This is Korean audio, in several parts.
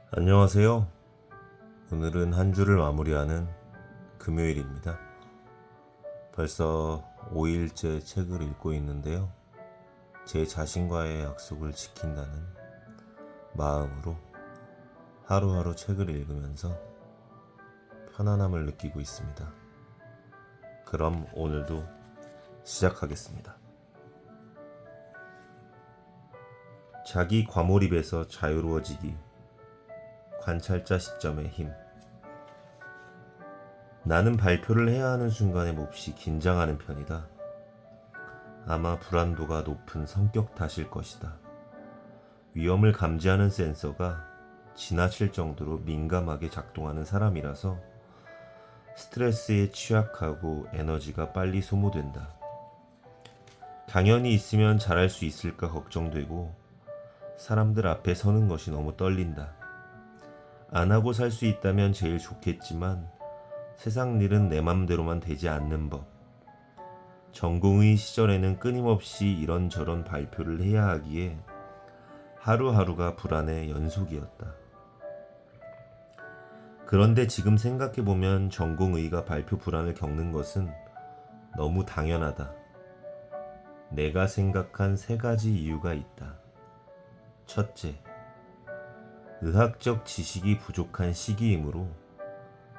안녕하세요. 오늘은 한 주를 마무리하는 금요일입니다. 벌써 5일째 책을 읽고 있는데요. 제 자신과의 약속을 지킨다는 마음으로 하루하루 책을 읽으면서 편안함을 느끼고 있습니다. 그럼 오늘도 시작하겠습니다. 자기 과몰입에서 자유로워지기. 관찰자 시점의 힘. 나는 발표를 해야 하는 순간에 몹시 긴장하는 편이다. 아마 불안도가 높은 성격 탓일 것이다. 위험을 감지하는 센서가 지나칠 정도로 민감하게 작동하는 사람이라서 스트레스에 취약하고 에너지가 빨리 소모된다. 당연히 있으면 잘할 수 있을까 걱정되고 사람들 앞에 서는 것이 너무 떨린다. 안 하고 살 수 있다면 제일 좋겠지만 세상 일은 내 맘대로만 되지 않는 법. 전공의 시절에는 끊임없이 이런저런 발표를 해야 하기에 하루하루가 불안의 연속이었다. 그런데 지금 생각해보면 전공의가 발표 불안을 겪는 것은 너무 당연하다. 내가 생각한 3가지 이유가 있다. 첫째, 의학적 지식이 부족한 시기이므로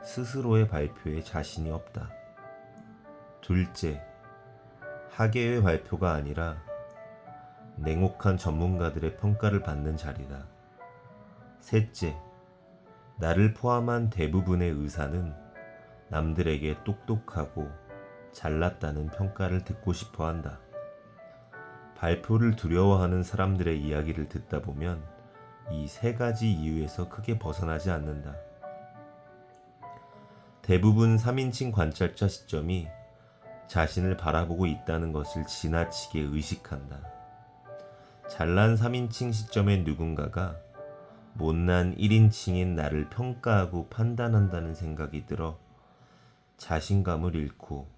스스로의 발표에 자신이 없다. 둘째, 학예회 발표가 아니라 냉혹한 전문가들의 평가를 받는 자리다. 셋째, 나를 포함한 대부분의 의사는 남들에게 똑똑하고 잘났다는 평가를 듣고 싶어 한다. 발표를 두려워하는 사람들의 이야기를 듣다 보면 이 3가지 이유에서 크게 벗어나지 않는다. 대부분 3인칭 관찰자 시점이 자신을 바라보고 있다는 것을 지나치게 의식한다. 잘난 3인칭 시점의 누군가가 못난 1인칭인 나를 평가하고 판단한다는 생각이 들어 자신감을 잃고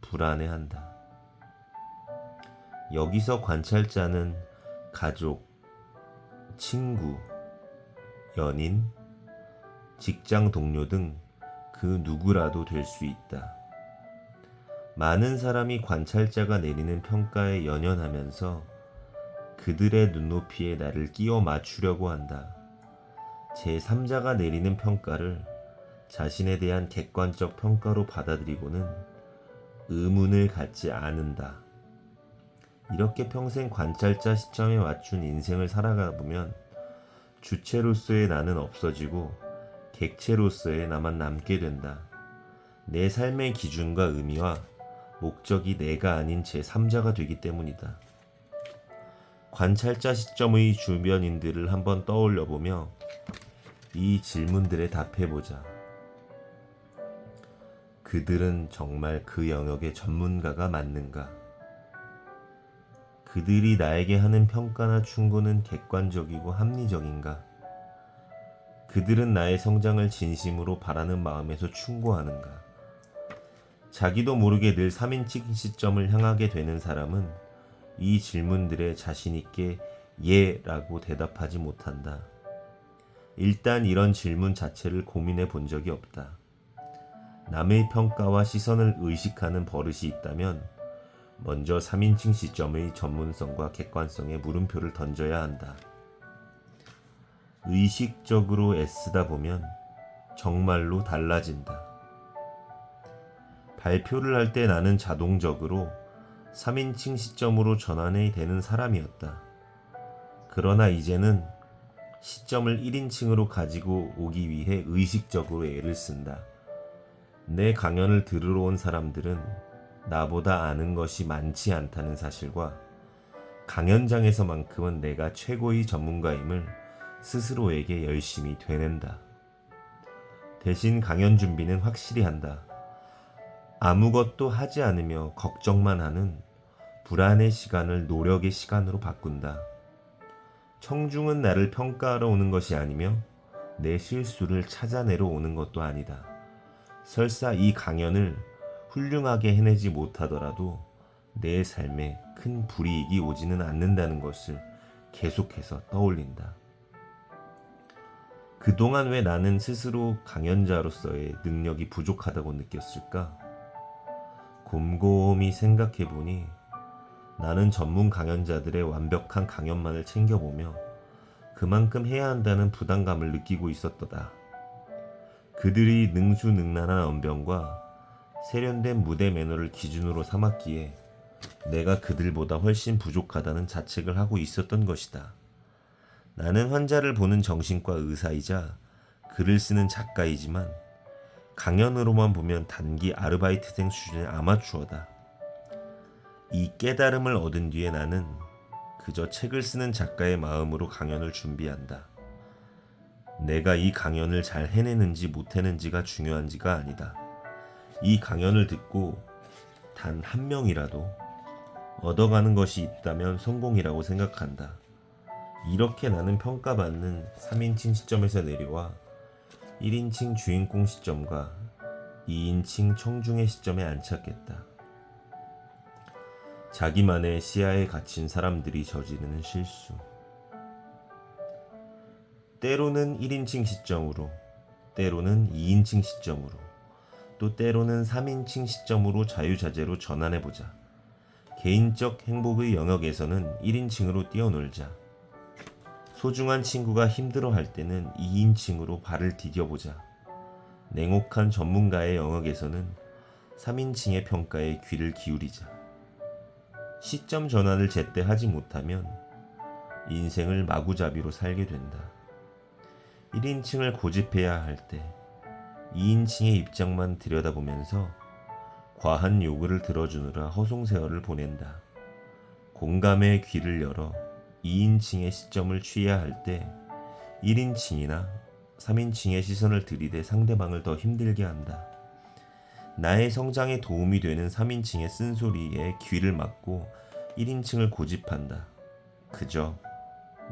불안해한다. 여기서 관찰자는 가족, 친구, 연인, 직장 동료 등 그 누구라도 될 수 있다. 많은 사람이 관찰자가 내리는 평가에 연연하면서 그들의 눈높이에 나를 끼워 맞추려고 한다. 제3자가 내리는 평가를 자신에 대한 객관적 평가로 받아들이고는 의문을 갖지 않는다. 이렇게 평생 관찰자 시점에 맞춘 인생을 살아가 보면 주체로서의 나는 없어지고 객체로서의 나만 남게 된다. 내 삶의 기준과 의미와 목적이 내가 아닌 제3자가 되기 때문이다. 관찰자 시점의 주변인들을 한번 떠올려보며 이 질문들에 답해보자. 그들은 정말 그 영역의 전문가가 맞는가? 그들이 나에게 하는 평가나 충고는 객관적이고 합리적인가? 그들은 나의 성장을 진심으로 바라는 마음에서 충고하는가? 자기도 모르게 늘 3인칭 시점을 향하게 되는 사람은 이 질문들에 자신있게 예라고 대답하지 못한다. 일단 이런 질문 자체를 고민해 본 적이 없다. 남의 평가와 시선을 의식하는 버릇이 있다면 먼저 3인칭 시점의 전문성과 객관성에 물음표를 던져야 한다. 의식적으로 애쓰다 보면 정말로 달라진다. 발표를 할 때 나는 자동적으로 3인칭 시점으로 전환이 되는 사람이었다. 그러나 이제는 시점을 1인칭으로 가지고 오기 위해 의식적으로 애를 쓴다. 내 강연을 들으러 온 사람들은 나보다 아는 것이 많지 않다는 사실과 강연장에서만큼은 내가 최고의 전문가임을 스스로에게 열심히 되낸다. 대신 강연 준비는 확실히 한다. 아무것도 하지 않으며 걱정만 하는 불안의 시간을 노력의 시간으로 바꾼다. 청중은 나를 평가하러 오는 것이 아니며 내 실수를 찾아내러 오는 것도 아니다. 설사 이 강연을 훌륭하게 해내지 못하더라도 내 삶에 큰 불이익이 오지는 않는다는 것을 계속해서 떠올린다. 그동안 왜 나는 스스로 강연자로서의 능력이 부족하다고 느꼈을까? 곰곰이 생각해보니 나는 전문 강연자들의 완벽한 강연만을 챙겨보며 그만큼 해야 한다는 부담감을 느끼고 있었도다. 그들이 능수능란한 언변과 세련된 무대 매너를 기준으로 삼았기에 내가 그들보다 훨씬 부족하다는 자책을 하고 있었던 것이다. 나는 환자를 보는 정신과 의사이자 글을 쓰는 작가이지만 강연으로만 보면 단기 아르바이트생 수준의 아마추어다. 이 깨달음을 얻은 뒤에 나는 그저 책을 쓰는 작가의 마음으로 강연을 준비한다. 내가 이 강연을 잘 해내는지 못해내는지가 중요한지가 아니다. 이 강연을 듣고 단 한 명이라도 얻어가는 것이 있다면 성공이라고 생각한다. 이렇게 나는 평가받는 3인칭 시점에서 내려와 1인칭 주인공 시점과 2인칭 청중의 시점에 안착했다. 자기만의 시야에 갇힌 사람들이 저지르는 실수. 때로는 1인칭 시점으로, 때로는 2인칭 시점으로, 또 때로는 3인칭 시점으로 자유자재로 전환해보자. 개인적 행복의 영역에서는 1인칭으로 뛰어놀자. 소중한 친구가 힘들어할 때는 2인칭으로 발을 디뎌보자. 냉혹한 전문가의 영역에서는 3인칭의 평가에 귀를 기울이자. 시점 전환을 제때 하지 못하면 인생을 마구잡이로 살게 된다. 1인칭을 고집해야 할 때 2인칭의 입장만 들여다보면서 과한 요구를 들어주느라 허송세월을 보낸다. 공감의 귀를 열어 2인칭의 시점을 취해야 할 때 1인칭이나 3인칭의 시선을 들이대 상대방을 더 힘들게 한다. 나의 성장에 도움이 되는 3인칭의 쓴소리에 귀를 막고 1인칭을 고집한다. 그저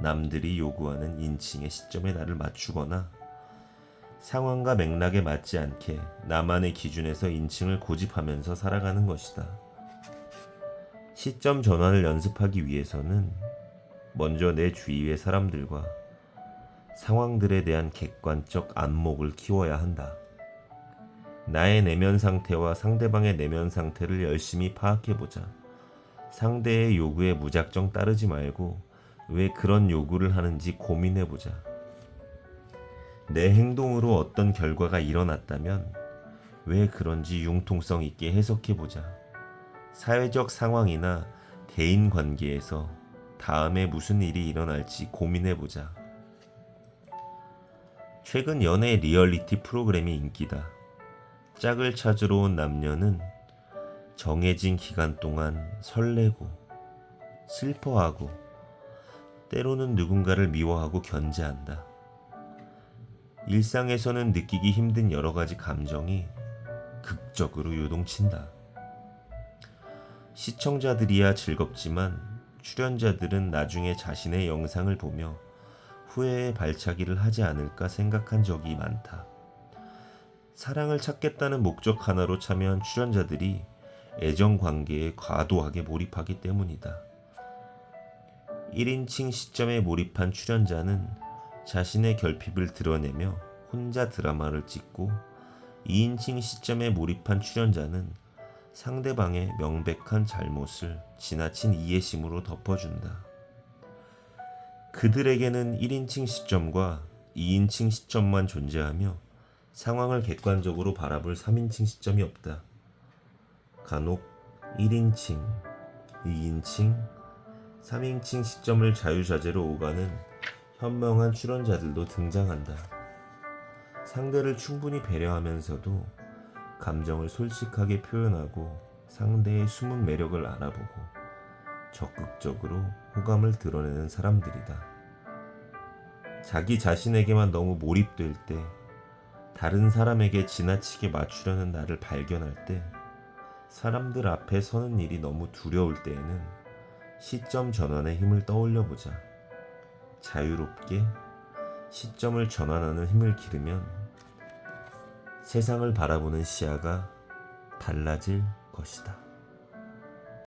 남들이 요구하는 인칭의 시점에 나를 맞추거나 상황과 맥락에 맞지 않게 나만의 기준에서 인칭을 고집하면서 살아가는 것이다. 시점 전환을 연습하기 위해서는 먼저 내 주위의 사람들과 상황들에 대한 객관적 안목을 키워야 한다. 나의 내면 상태와 상대방의 내면 상태를 열심히 파악해보자. 상대의 요구에 무작정 따르지 말고 왜 그런 요구를 하는지 고민해보자. 내 행동으로 어떤 결과가 일어났다면 왜 그런지 융통성 있게 해석해보자. 사회적 상황이나 대인 관계에서 다음에 무슨 일이 일어날지 고민해보자. 최근 연애 리얼리티 프로그램이 인기다. 짝을 찾으러 온 남녀는 정해진 기간 동안 설레고 슬퍼하고 때로는 누군가를 미워하고 견제한다. 일상에서는 느끼기 힘든 여러 가지 감정이 극적으로 요동친다. 시청자들이야 즐겁지만 출연자들은 나중에 자신의 영상을 보며 후회의 발차기를 하지 않을까 생각한 적이 많다. 사랑을 찾겠다는 목적 하나로 참여한 출연자들이 애정 관계에 과도하게 몰입하기 때문이다. 1인칭 시점에 몰입한 출연자는 자신의 결핍을 드러내며 혼자 드라마를 찍고 2인칭 시점에 몰입한 출연자는 상대방의 명백한 잘못을 지나친 이해심으로 덮어준다. 그들에게는 1인칭 시점과 2인칭 시점만 존재하며 상황을 객관적으로 바라볼 3인칭 시점이 없다. 간혹 1인칭, 2인칭, 3인칭 시점을 자유자재로 오가는 현명한 출연자들도 등장한다. 상대를 충분히 배려하면서도 감정을 솔직하게 표현하고 상대의 숨은 매력을 알아보고 적극적으로 호감을 드러내는 사람들이다. 자기 자신에게만 너무 몰입될 때, 다른 사람에게 지나치게 맞추려는 나를 발견할 때, 사람들 앞에 서는 일이 너무 두려울 때에는 시점 전환의 힘을 떠올려보자. 자유롭게 시점을 전환하는 힘을 기르면 세상을 바라보는 시야가 달라질 것이다.